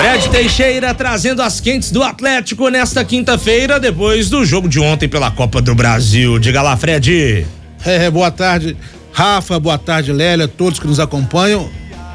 Fred Teixeira trazendo as quentes do Atlético nesta quinta-feira, depois do jogo de ontem pela Copa do Brasil. Diga lá, Fred. Boa tarde, Rafa, boa tarde, Lélia, todos que nos acompanham.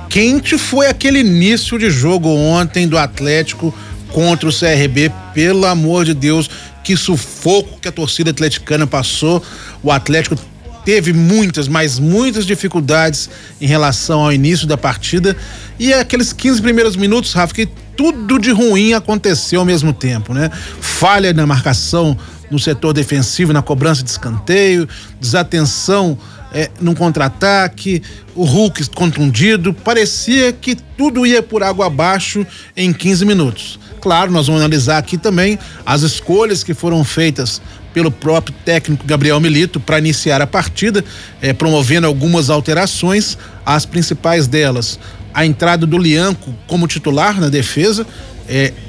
Quente foi aquele início de jogo ontem do Atlético contra o CRB, pelo amor de Deus, que sufoco que a torcida atleticana passou. O Atlético teve muitas, mas muitas dificuldades em relação ao início da partida, e aqueles 15 primeiros minutos, Rafa, que tudo de ruim aconteceu ao mesmo tempo, né? Falha na marcação no setor defensivo, na cobrança de escanteio, desatenção num contra-ataque, o Hulk contundido, parecia que tudo ia por água abaixo em 15 minutos. Claro, nós vamos analisar aqui também as escolhas que foram feitas pelo próprio técnico Gabriel Milito para iniciar a partida, promovendo algumas alterações, as principais delas: a entrada do Lianco como titular na defesa,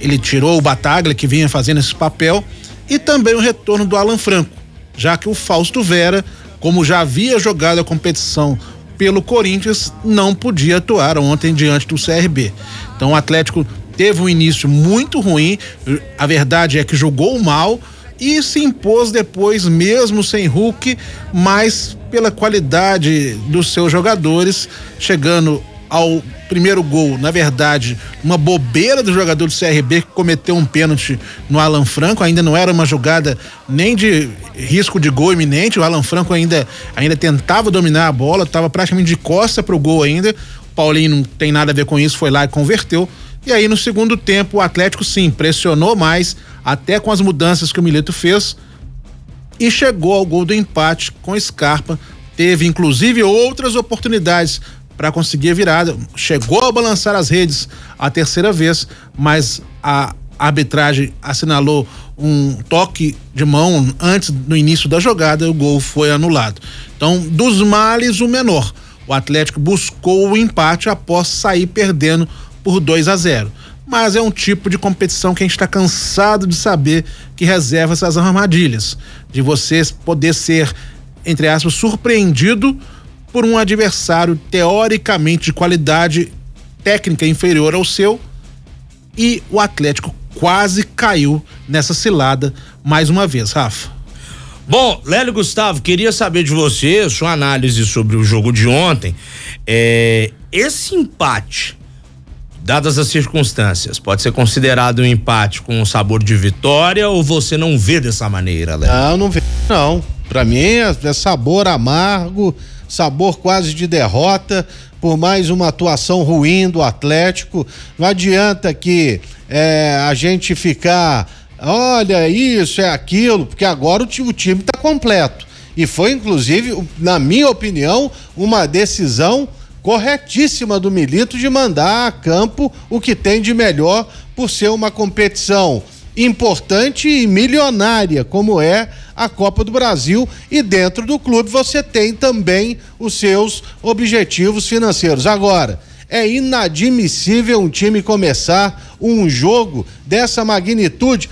ele tirou o Bataglia, que vinha fazendo esse papel, e também o retorno do Alan Franco, já que o Fausto Vera, como já havia jogado a competição pelo Corinthians, não podia atuar ontem diante do CRB. Então o Atlético teve um início muito ruim, a verdade é que jogou mal e se impôs depois, mesmo sem Hulk, mas pela qualidade dos seus jogadores, chegando ao primeiro gol, na verdade, uma bobeira do jogador do CRB, que cometeu um pênalti no Alan Franco. Ainda não era uma jogada nem de risco de gol iminente, o Alan Franco ainda tentava dominar a bola, estava praticamente de costa pro gol ainda. O Paulinho não tem nada a ver com isso, foi lá e converteu. E aí no segundo tempo o Atlético sim pressionou mais, até com as mudanças que o Milito fez, e chegou ao gol do empate com Scarpa. Teve inclusive outras oportunidades para conseguir a virada, chegou a balançar as redes a terceira vez, mas a arbitragem assinalou um toque de mão antes do início da jogada e o gol foi anulado. Então, dos males o menor, o Atlético buscou o empate após sair perdendo por 2-0. Mas é um tipo de competição que a gente está cansado de saber que reserva essas armadilhas, de você poder ser, entre aspas, surpreendido por um adversário teoricamente de qualidade técnica inferior ao seu, e o Atlético quase caiu nessa cilada mais uma vez, Rafa. Bom, Lélio Gustavo, queria saber de você, sua análise sobre o jogo de ontem. Esse empate, dadas as circunstâncias, pode ser considerado um empate com um sabor de vitória, ou você não vê dessa maneira, Lélio? Não vejo, não. Pra mim é sabor amargo, sabor quase de derrota, por mais uma atuação ruim do Atlético. Não adianta que a gente ficar, olha, isso é aquilo, porque agora o time está completo. E foi, inclusive, na minha opinião, uma decisão corretíssima do Milito de mandar a campo o que tem de melhor, por ser uma competição importante e milionária como é a Copa do Brasil, e dentro do clube você tem também os seus objetivos financeiros. Agora, é inadmissível um time começar um jogo dessa magnitude.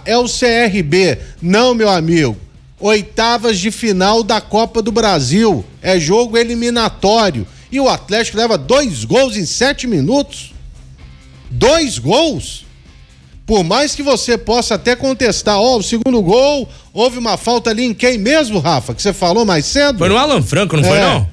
É o CRB. Não, meu amigo, oitavas de final da Copa do Brasil, é jogo eliminatório, e o Atlético leva 2 gols em 7 minutos. 2 gols? Por mais que você possa até contestar, o segundo gol, houve uma falta ali em quem mesmo, Rafa, que você falou mais cedo? Foi no Alan Franco, não foi não?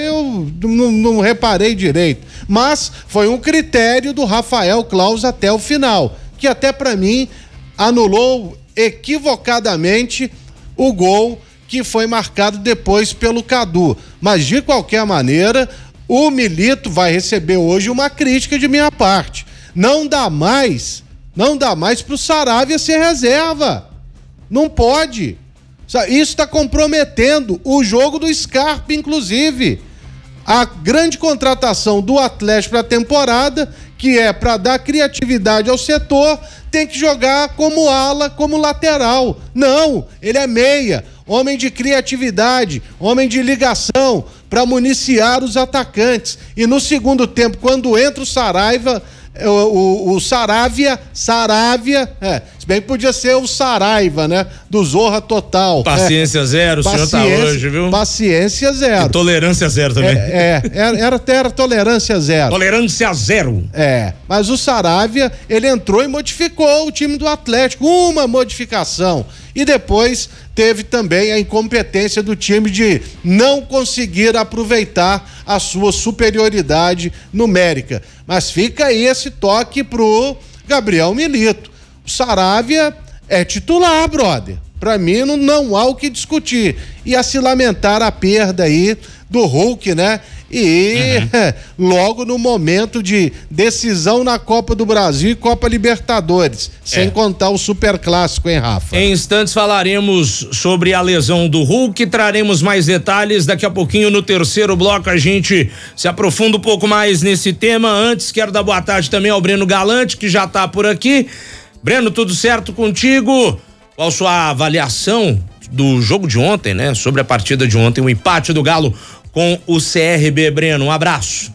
Eu não reparei direito, mas foi um critério do Rafael Claus até o final, que até pra mim anulou equivocadamente o gol que foi marcado depois pelo Cadu. Mas de qualquer maneira, o Milito vai receber hoje uma crítica de minha parte. Não dá mais pro Saravia ser reserva. Não pode. Isso está comprometendo o jogo do Scarpa, inclusive. A grande contratação do Atlético para a temporada, que é para dar criatividade ao setor, tem que jogar como ala, como lateral. Não, ele é meia, homem de criatividade, homem de ligação, para municiar os atacantes. E no segundo tempo, quando entra o Saraiva, o Saravia, se bem que podia ser o Saraiva, né? Do Zorra Total. Paciência zero, o senhor tá hoje, viu? Paciência zero. E tolerância zero também. Era tolerância zero. Tolerância zero. Mas o Saravia, ele entrou e modificou o time do Atlético, uma modificação. E depois teve também a incompetência do time de não conseguir aproveitar a sua superioridade numérica. Mas fica aí esse toque pro Gabriel Milito. O Saravia é titular, brother. Pra mim não há o que discutir. E a se lamentar a perda aí do Hulk, né? E logo no momento de decisão na Copa do Brasil e Copa Libertadores, sem contar o Superclássico, hein, Rafa? Em instantes falaremos sobre a lesão do Hulk, traremos mais detalhes daqui a pouquinho no terceiro bloco, a gente se aprofunda um pouco mais nesse tema. Antes, quero dar boa tarde também ao Breno Galante, que já tá por aqui. Breno, tudo certo contigo? Qual sua avaliação do jogo de ontem, né? Sobre a partida de ontem, o empate do Galo com o CRB, Breno. Um abraço.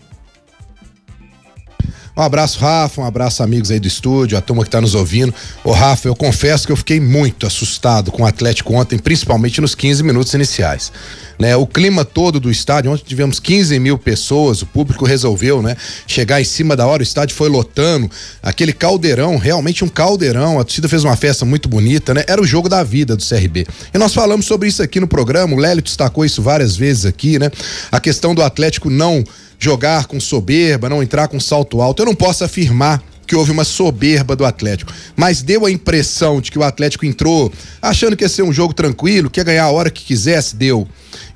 Um abraço, Rafa, um abraço, amigos aí do estúdio, a turma que tá nos ouvindo. Ô, Rafa, eu confesso que eu fiquei muito assustado com o Atlético ontem, principalmente nos 15 minutos iniciais, né? O clima todo do estádio, ontem tivemos 15 mil pessoas, o público resolveu, né? Chegar em cima da hora, o estádio foi lotando, aquele caldeirão, realmente um caldeirão, a torcida fez uma festa muito bonita, né? Era o jogo da vida do CRB. E nós falamos sobre isso aqui no programa, o Lélio destacou isso várias vezes aqui, né? A questão do Atlético não jogar com soberba, não entrar com salto alto. Eu não posso afirmar que houve uma soberba do Atlético, mas deu a impressão de que o Atlético entrou achando que ia ser um jogo tranquilo, que ia ganhar a hora que quisesse, deu.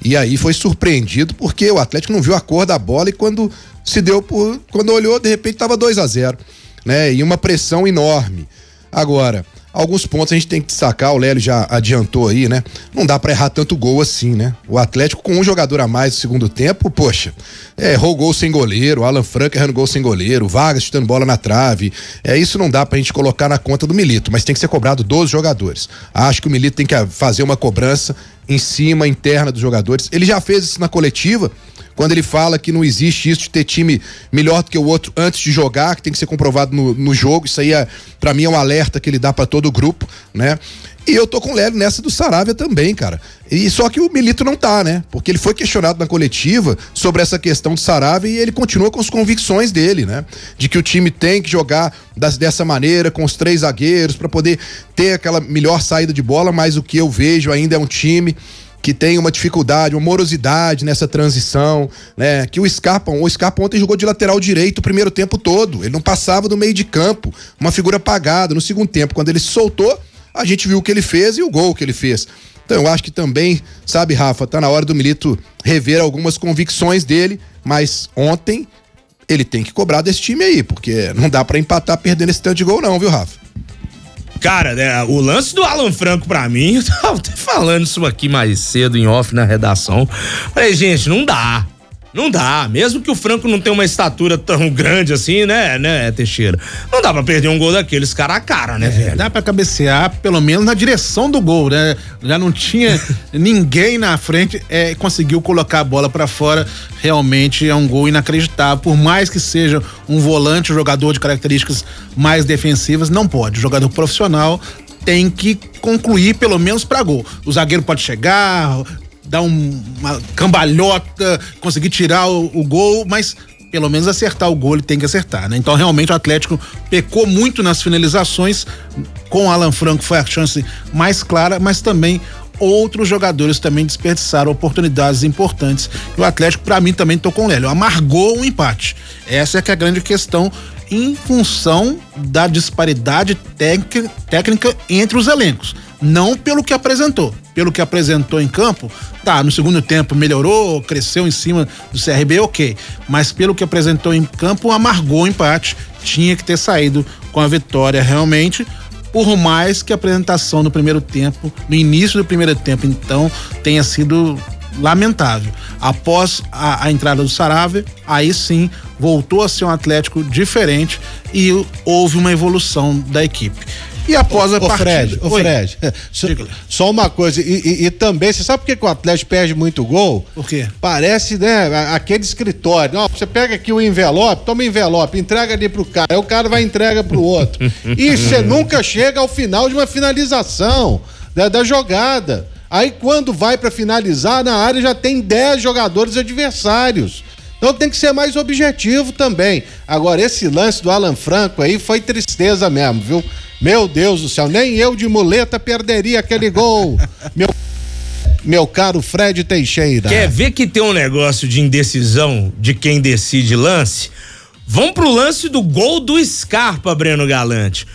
E aí foi surpreendido porque o Atlético não viu a cor da bola e quando olhou, de repente estava 2-0, né? E uma pressão enorme. Agora, alguns pontos a gente tem que destacar, o Lélio já adiantou aí, né? Não dá pra errar tanto gol assim, né? O Atlético com um jogador a mais no segundo tempo, poxa, errou gol sem goleiro, Alan Franco errando gol sem goleiro, Vargas chutando bola na trave, isso não dá pra gente colocar na conta do Milito, mas tem que ser cobrado dos jogadores. Acho que o Milito tem que fazer uma cobrança em cima, interna dos jogadores. Ele já fez isso na coletiva, quando ele fala que não existe isso de ter time melhor do que o outro antes de jogar, que tem que ser comprovado no jogo. Isso aí, pra mim, é um alerta que ele dá pra todo o grupo, né? E eu tô com o Lélio nessa do Saravia também, cara. E só que o Milito não tá, né? Porque ele foi questionado na coletiva sobre essa questão do Saravia e ele continua com as convicções dele, né? De que o time tem que jogar dessa maneira, com os 3 zagueiros, pra poder ter aquela melhor saída de bola, mas o que eu vejo ainda é um time que tem uma dificuldade, uma morosidade nessa transição, né? Que o Scarpa ontem jogou de lateral direito o primeiro tempo todo, ele não passava do meio de campo, uma figura apagada. No segundo tempo, quando ele se soltou, a gente viu o que ele fez e o gol que ele fez. Então eu acho que também, sabe, Rafa, tá na hora do Milito rever algumas convicções dele, mas ontem ele tem que cobrar desse time aí, porque não dá pra empatar perdendo esse tanto de gol não, viu, Rafa? Cara, né, o lance do Alan Franco pra mim, eu tava até falando isso aqui mais cedo em off na redação. Falei, gente, não dá. Não dá, mesmo que o Franco não tenha uma estatura tão grande assim, né, Teixeira? Não dá pra perder um gol daqueles cara a cara, né, velho? Dá pra cabecear, pelo menos na direção do gol, né? Já não tinha ninguém na frente, conseguiu colocar a bola pra fora. Realmente é um gol inacreditável, por mais que seja um volante, um jogador de características mais defensivas, não pode. O jogador profissional tem que concluir pelo menos pra gol. O zagueiro pode chegar, dar uma cambalhota, conseguir tirar o gol, mas pelo menos acertar o gol ele tem que acertar, né? Então realmente o Atlético pecou muito nas finalizações, com o Alan Franco foi a chance mais clara, mas também outros jogadores também desperdiçaram oportunidades importantes. E o Atlético, pra mim, também tô com o Lélio, amargou um empate. Essa é que é a grande questão, em função da disparidade técnica entre os elencos. Não pelo que apresentou. Pelo que apresentou em campo, tá, no segundo tempo melhorou, cresceu em cima do CRB, ok. Mas pelo que apresentou em campo, amargou o empate. Tinha que ter saído com a vitória realmente. Por mais que a apresentação no primeiro tempo, no início do primeiro tempo, então, tenha sido lamentável. Após a entrada do Saravia, aí sim voltou a ser um Atlético diferente e houve uma evolução da equipe. E após a partida... Fred, só uma coisa, e também, você sabe por que o Atlético perde muito gol? Por quê? Parece, né, aquele escritório. Não, você pega aqui o envelope, toma o envelope, entrega ali pro cara, aí o cara vai e entrega pro outro. E você nunca chega ao final de uma finalização da jogada. Aí quando vai pra finalizar, na área já tem 10 jogadores adversários. Então tem que ser mais objetivo também. Agora, esse lance do Alan Franco aí foi tristeza mesmo, viu? Meu Deus do céu, nem eu de muleta perderia aquele gol. Meu caro Fred Teixeira. Quer ver que tem um negócio de indecisão de quem decide lance? Vamos pro lance do gol do Scarpa, Breno Galante.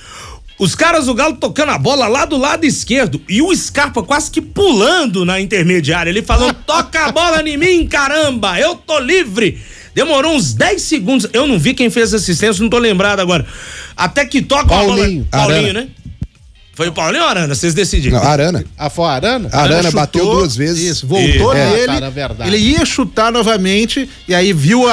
Os caras do Galo tocando a bola lá do lado esquerdo e o Scarpa quase que pulando na intermediária, ele falando, toca a bola em mim, caramba, eu tô livre. Demorou uns 10 segundos, eu não vi quem fez a assistência, não tô lembrado agora. Até que toca Paulinho. a bola. Paulinho, né? Foi o Paulinho ou Arana? Vocês decidiram. Não, Arana. Foi a Arana? Arana bateu 2 vezes. Isso, voltou nele, cara, verdade. ele ia chutar novamente e aí viu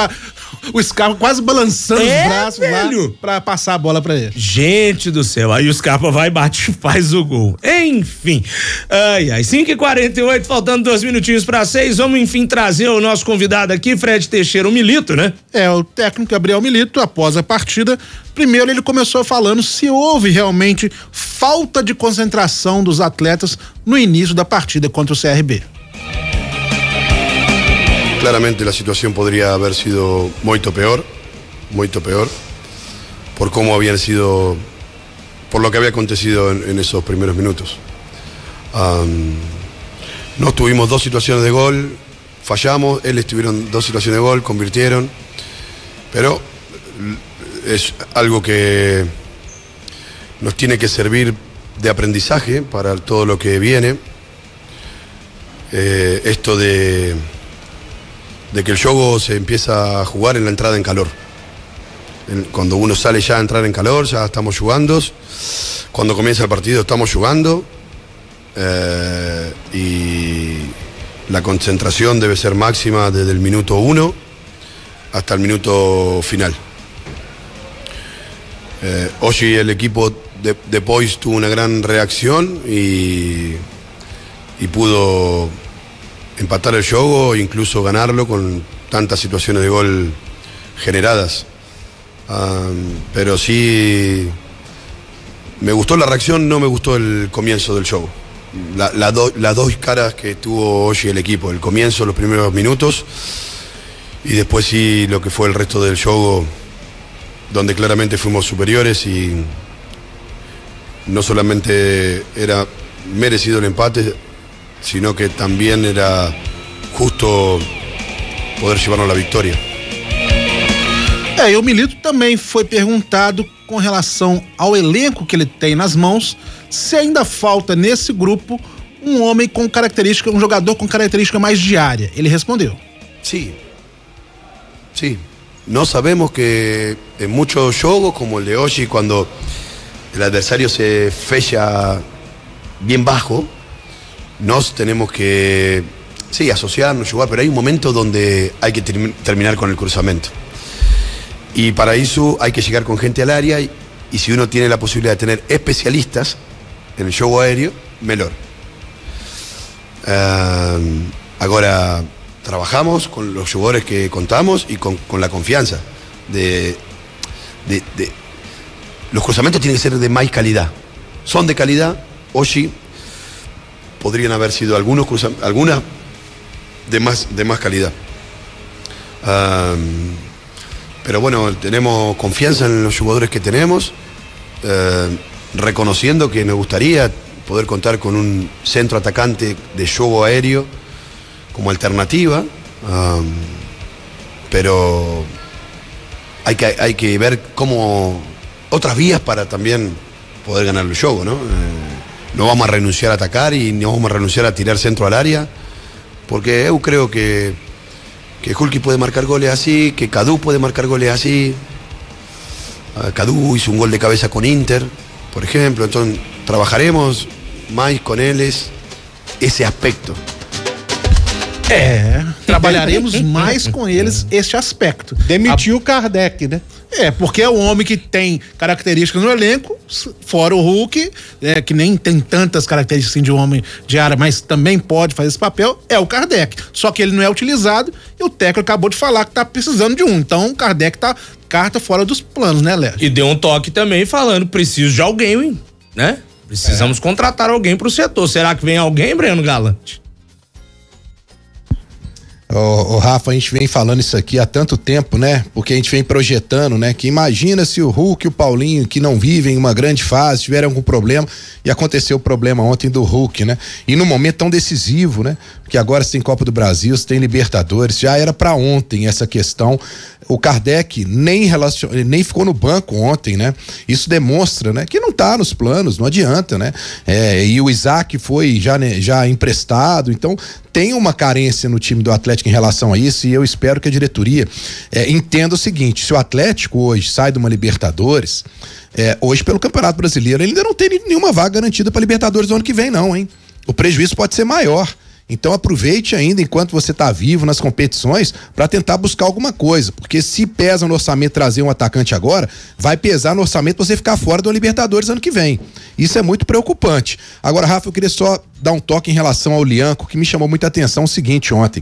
o Scarpa quase balançando os braços velho, lá pra passar a bola pra ele. Gente do céu, aí o Scarpa vai, bate e faz o gol. Enfim, 5h48, faltando 2 minutinhos para 6, vamos enfim trazer o nosso convidado aqui, Fred Teixeira, o Milito, né? O técnico Gabriel Milito, após a partida, primeiro ele começou falando se houve realmente falta de concentração dos atletas no início da partida contra o CRB. Claramente la situación podría haber sido mucho peor, por cómo habían sido, por lo que había acontecido en esos primeros minutos. No tuvimos 2 situaciones de gol, fallamos, ellos tuvieron 2 situaciones de gol, convirtieron, pero es algo que nos tiene que servir de aprendizaje para todo lo que viene. Esto de que el juego se empieza a jugar en la entrada en calor. Cuando uno sale ya a entrar en calor, ya estamos jugando. Cuando comienza el partido estamos jugando. Y la concentración debe ser máxima desde el minuto 1 hasta el minuto final. Hoy el equipo de Boys tuvo una gran reacción y pudo empatar el juego e incluso ganarlo con tantas situaciones de gol generadas. Pero sí me gustó la reacción, no me gustó el comienzo del juego. Las 2 caras que tuvo hoy el equipo, el comienzo, los primeros minutos, y después sí lo que fue el resto del juego, donde claramente fuimos superiores y no solamente era merecido el empate, sino que también era justo poder llevarnos la victoria. E o Milito também foi perguntado com relação ao elenco que ele tem nas mãos, se ainda falta nesse grupo um homem com característica, um jogador com característica mais diária. Ele respondeu. Sí, no sabemos que en muchos juegos como el de hoy, cuando el adversario se fecha bien bajo, nos tenemos que, sí, asociarnos, jugar, pero hay un momento donde hay que terminar con el cruzamiento. Y para eso hay que llegar con gente al área y si uno tiene la posibilidad de tener especialistas en el juego aéreo, mejor. Ahora trabajamos con los jugadores que contamos y con la confianza los cruzamientos tienen que ser de más calidad. Son de calidad, hoy podrían haber sido algunas de más calidad. Pero bueno, tenemos confianza en los jugadores que tenemos, reconociendo que nos gustaría poder contar con un centro atacante de juego aéreo como alternativa, pero hay que ver cómo otras vías para también poder ganar el juego, ¿no? No vamos a renunciar a atacar y no vamos a renunciar a tirar centro al área, porque yo creo que Hulky puede marcar goles así, que Cadu puede marcar goles así. Cadu hizo un gol de cabeza con Inter, por ejemplo, entonces trabajaremos más con él ese aspecto. Trabalharemos mais com eles este aspecto. Demitiu o Kardec, né? Porque é o homem que tem características no elenco, fora o Hulk, que nem tem tantas características assim de um homem de área, mas também pode fazer esse papel, é o Kardec. Só que ele não é utilizado e o técnico acabou de falar que tá precisando de um. Então o Kardec tá carta fora dos planos, né, Léo? E deu um toque também falando, preciso de alguém, né? Precisamos contratar alguém pro setor. Será que vem alguém, Breno Galante? Ô, Rafa, a gente vem falando isso aqui há tanto tempo, né? Porque a gente vem projetando, né? Que imagina se o Hulk e o Paulinho, que não vivem uma grande fase, tiveram algum problema, e aconteceu o problema ontem do Hulk, né? E num momento tão decisivo, né? Porque agora você tem Copa do Brasil, você tem Libertadores, já era pra ontem essa questão. O Kardec nem ficou no banco ontem, né? Isso demonstra, né? Que não tá nos planos, não adianta, né? E o Isaac foi já emprestado, então tem uma carência no time do Atlético em relação a isso, e eu espero que a diretoria entenda o seguinte: se o Atlético hoje sai de uma Libertadores, hoje pelo Campeonato Brasileiro ele ainda não tem nenhuma vaga garantida para Libertadores do ano que vem não, hein? O prejuízo pode ser maior. Então aproveite ainda enquanto você está vivo nas competições para tentar buscar alguma coisa, porque se pesa no orçamento trazer um atacante agora, vai pesar no orçamento você ficar fora do Libertadores ano que vem. Isso é muito preocupante. Agora, Rafa, eu queria só dar um toque em relação ao Lianco, que me chamou muita atenção o seguinte ontem.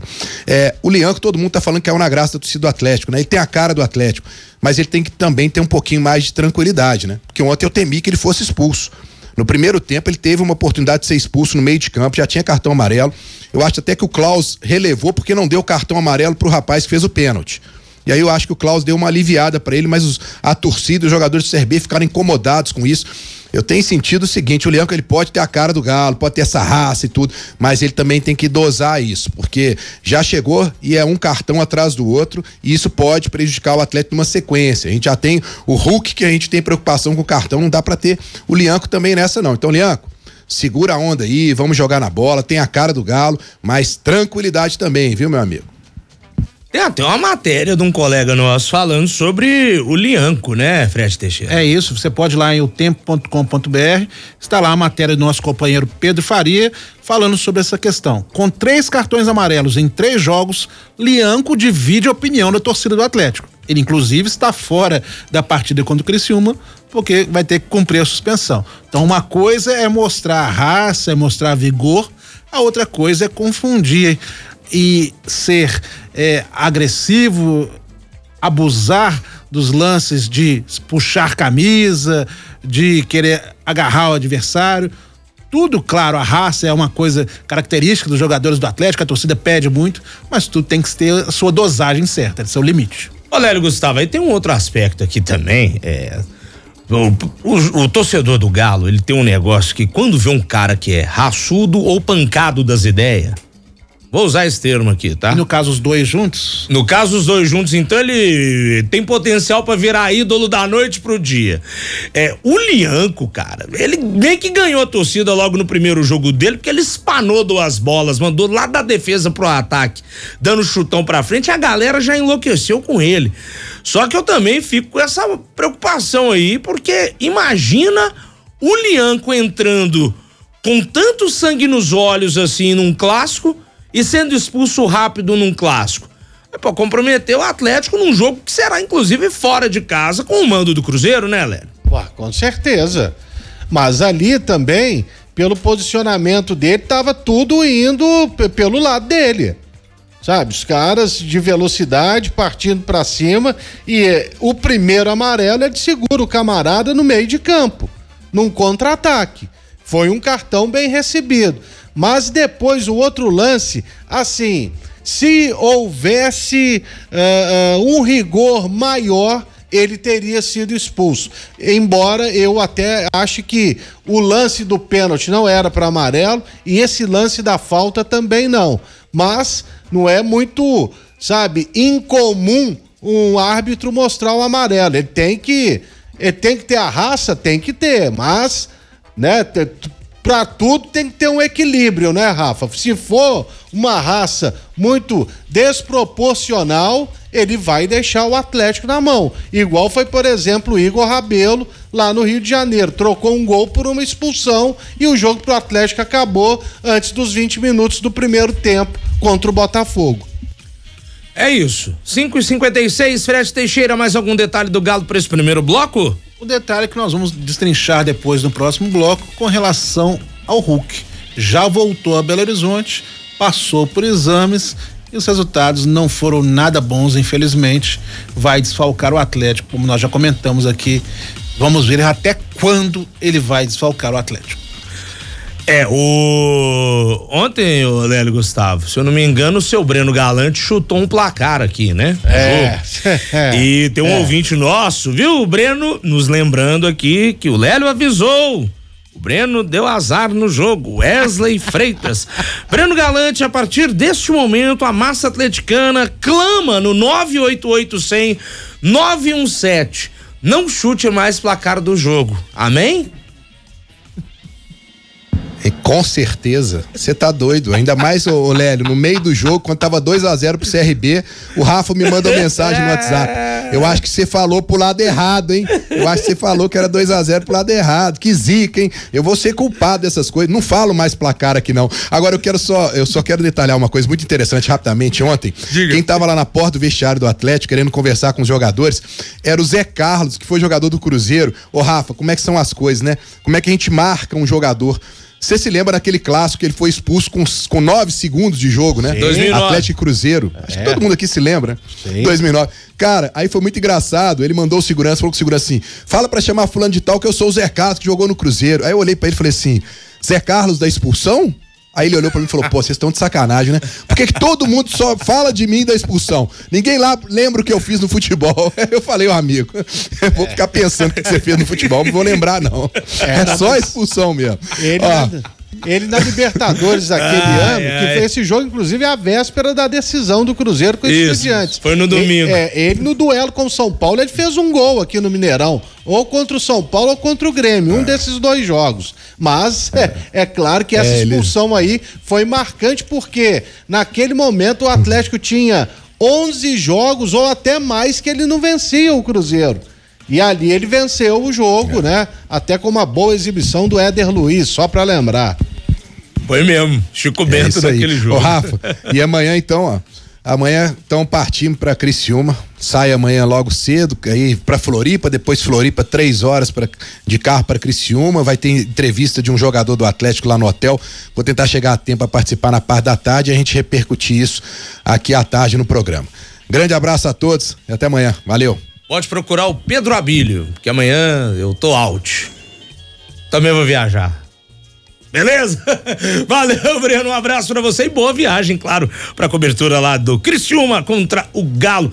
O Lianco, todo mundo tá falando que é na graça da torcida do Atlético, né? Ele tem a cara do Atlético, mas ele tem que também ter um pouquinho mais de tranquilidade, né? Porque ontem eu temi que ele fosse expulso. No primeiro tempo ele teve uma oportunidade de ser expulso no meio de campo, já tinha cartão amarelo. Eu acho até que o Klaus relevou porque não deu cartão amarelo pro rapaz que fez o pênalti. E aí eu acho que o Klaus deu uma aliviada para ele, mas a torcida, os jogadores do CRB ficaram incomodados com isso. Eu tenho sentido o seguinte: o Lianco, ele pode ter a cara do Galo, pode ter essa raça e tudo, mas ele também tem que dosar isso, porque já chegou e é um cartão atrás do outro, e isso pode prejudicar o Atlético numa sequência. A gente já tem o Hulk, que a gente tem preocupação com o cartão, não dá para ter o Lianco também nessa não. Então, Lianco, segura a onda aí, vamos jogar na bola, tem a cara do Galo, mas tranquilidade também, viu, meu amigo? Tem até uma matéria de um colega nosso falando sobre o Lianco, né, Fred Teixeira? É isso, você pode ir lá em otempo.com.br, está lá a matéria do nosso companheiro Pedro Faria falando sobre essa questão. Com 3 cartões amarelos em 3 jogos, Lianco divide a opinião da torcida do Atlético. Ele inclusive está fora da partida contra o Criciúma, porque vai ter que cumprir a suspensão. Então uma coisa é mostrar raça, é mostrar vigor, a outra coisa é confundir e ser agressivo, abusar dos lances de puxar camisa, de querer agarrar o adversário. Tudo, claro, a raça é uma coisa característica dos jogadores do Atlético, a torcida pede muito, mas tudo tem que ter a sua dosagem certa, seu limite. Olha, Hélio Gustavo, aí tem um outro aspecto aqui também, o torcedor do Galo, ele tem um negócio que quando vê um cara que é raçudo ou pancado das ideias, vou usar esse termo aqui, tá? E no caso os dois juntos? No caso os dois juntos, então ele tem potencial pra virar ídolo da noite pro dia. O Lianco, cara, ele meio que ganhou a torcida logo no primeiro jogo dele, porque ele espanou 2 bolas, mandou lá da defesa pro ataque, dando chutão pra frente, e a galera já enlouqueceu com ele. Só que eu também fico com essa preocupação aí, porque imagina o Lianco entrando com tanto sangue nos olhos assim num clássico e sendo expulso rápido num clássico. Comprometer o Atlético num jogo que será inclusive fora de casa com o mando do Cruzeiro, né, Léo? Com certeza. Mas ali também, pelo posicionamento dele, tava tudo indo pelo lado dele. Sabe, os caras de velocidade partindo pra cima, e o primeiro amarelo ele segura o camarada no meio de campo, num contra-ataque. Foi um cartão bem recebido. Mas depois o outro lance, assim, se houvesse um rigor maior, ele teria sido expulso. Embora eu até ache que o lance do pênalti não era para amarelo e esse lance da falta também não. Mas não é muito, sabe, incomum um árbitro mostrar o amarelo. Ele tem que ter a raça, tem que ter, mas, né, pra tudo tem que ter um equilíbrio, né, Rafa? Se for uma raça muito desproporcional, ele vai deixar o Atlético na mão. Igual foi, por exemplo, o Igor Rabelo lá no Rio de Janeiro. Trocou um gol por uma expulsão e o jogo pro Atlético acabou antes dos 20 minutos do primeiro tempo contra o Botafogo. É isso. 5h56, Fred Teixeira, mais algum detalhe do Galo para esse primeiro bloco? O detalhe é que nós vamos destrinchar depois no próximo bloco com relação ao Hulk. Já voltou a Belo Horizonte, passou por exames e os resultados não foram nada bons, infelizmente. Vai desfalcar o Atlético, como nós já comentamos aqui. Vamos ver até quando ele vai desfalcar o Atlético. Ontem, o Lélio Gustavo, se eu não me engano, o seu Breno Galante chutou um placar aqui, né? E tem um ouvinte nosso, viu? O Breno nos lembrando aqui que o Lélio avisou. O Breno deu azar no jogo. Wesley Freitas. Breno Galante, a partir deste momento, a massa atleticana clama no 988-100-917. Não chute mais placar do jogo. Amém? Com certeza, você tá doido, ainda mais o Lélio, no meio do jogo, quando tava 2-0 pro CRB, o Rafa me mandou mensagem no WhatsApp, eu acho que você falou pro lado errado, hein, eu acho que você falou que era 2-0 pro lado errado, que zica, hein, eu vou ser culpado dessas coisas, não falo mais placar aqui não. Agora eu só quero detalhar uma coisa muito interessante rapidamente. Ontem, quem tava lá na porta do vestiário do Atlético querendo conversar com os jogadores, era o Zé Carlos, que foi jogador do Cruzeiro. Ô Rafa, como é que são as coisas, né, como é que a gente marca um jogador? Você se lembra daquele clássico que ele foi expulso com 9 segundos de jogo, né? 2009. Atlético e Cruzeiro. Acho que todo mundo aqui se lembra. Sim. 2009. Cara, aí foi muito engraçado. Ele mandou o segurança, falou com o segurança assim: fala pra chamar fulano de tal que eu sou o Zé Carlos que jogou no Cruzeiro. Aí eu olhei pra ele e falei assim: Zé Carlos da expulsão? Aí ele olhou pra mim e falou: pô, vocês estão de sacanagem, né? Por que todo mundo só fala de mim da expulsão? Ninguém lá lembra o que eu fiz no futebol. Eu falei, amigo, eu vou ficar pensando o que você fez no futebol, não vou lembrar, não. É só a expulsão mesmo. Ele na Libertadores aquele ano, que foi esse jogo, inclusive, a véspera da decisão do Cruzeiro com os Estudiantes. Foi no domingo. Ele no duelo com o São Paulo, ele fez um gol aqui no Mineirão, ou contra o São Paulo ou contra o Grêmio, um desses dois jogos. Mas é claro que essa expulsão aí foi marcante, porque naquele momento o Atlético tinha 11 jogos ou até mais que ele não vencia o Cruzeiro. E ali ele venceu o jogo, né? Até com uma boa exibição do Éder Luiz, só pra lembrar. Foi mesmo, Chico Bento daquele jogo. Ô Rafa, e amanhã então, ó, amanhã então partimos pra Criciúma, sai amanhã logo cedo, aí pra Floripa, depois Floripa 3 horas de carro pra Criciúma, vai ter entrevista de um jogador do Atlético lá no hotel, vou tentar chegar a tempo a participar na parte da tarde e a gente repercutir isso aqui à tarde no programa. Grande abraço a todos e até amanhã, valeu. Pode procurar o Pedro Abílio, que amanhã eu tô out. Também vou viajar. Beleza? Valeu, Breno, um abraço pra você e boa viagem, claro, pra cobertura lá do Criciúma contra o Galo.